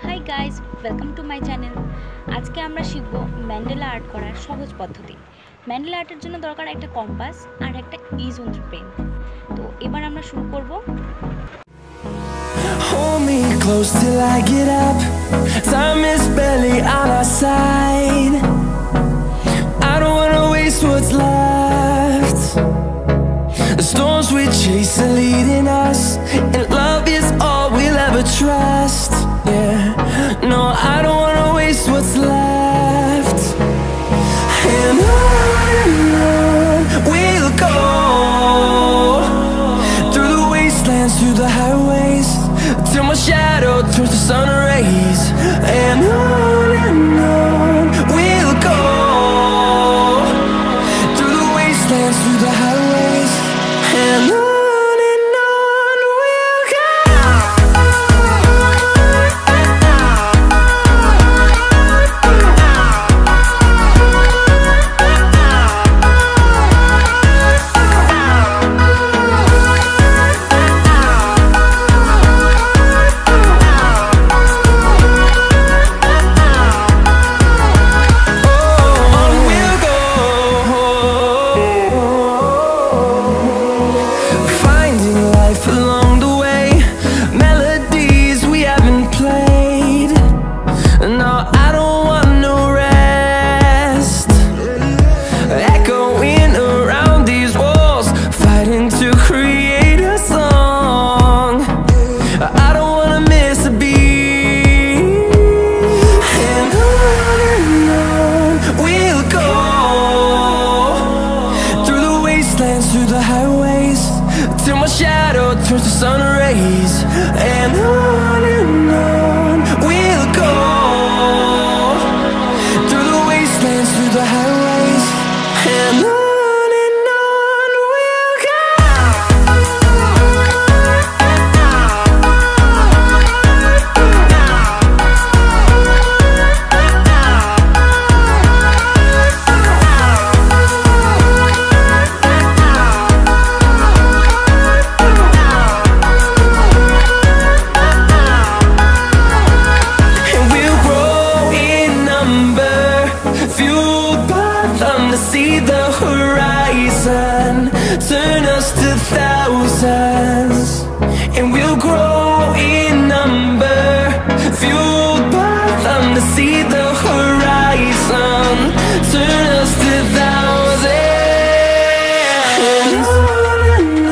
Hi guys, welcome to my channel. আজকে আমরা শিখব ম্যান্ডেলা আর্ট করার সহজ পদ্ধতি। ম্যান্ডেলা আর্টের জন্য দরকার একটা কম্পাস আর একটা ইজন্ত্র পেন। তো এবার আমরা শুরু করব। Hold me close till I get up. Time is barely on our side. I don't wanna waste what's left. The storms we chase are leading us, and love is all we'll ever trust. Yeah, no, I don't wanna waste what's left. And on we'll go, through the wastelands, through the highways, till my shadow turns to sun rays. And on we'll go, through the wastelands, through the highways, and on we'll go. Through the highways, till my shadow turns to sun rays. And on we'll go, through the wastelands, through the highways, and on we'll go. See the horizon, turn us to thousands, and we'll grow in number, fueled by them to see the horizon, turn us to thousands. And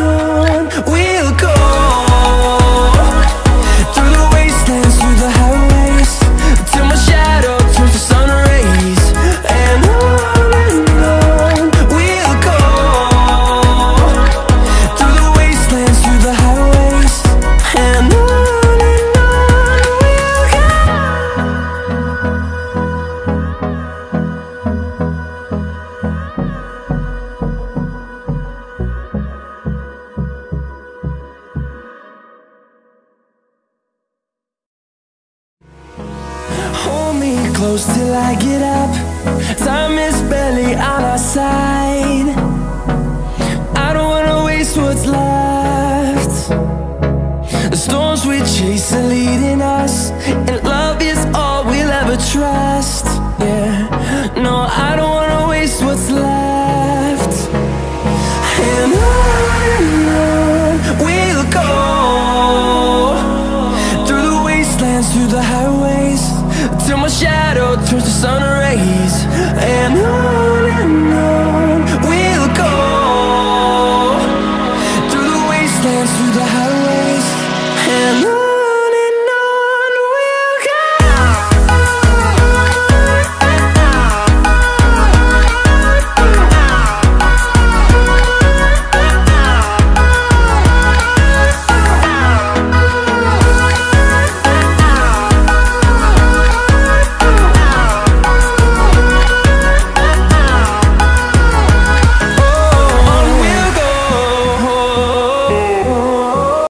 on we'll go, through the wastelands, through the highways, till my shadow turns to sun rays. And close till I get up. Time is barely on our side. I don't wanna waste what's left. The storms we chase are leading us, and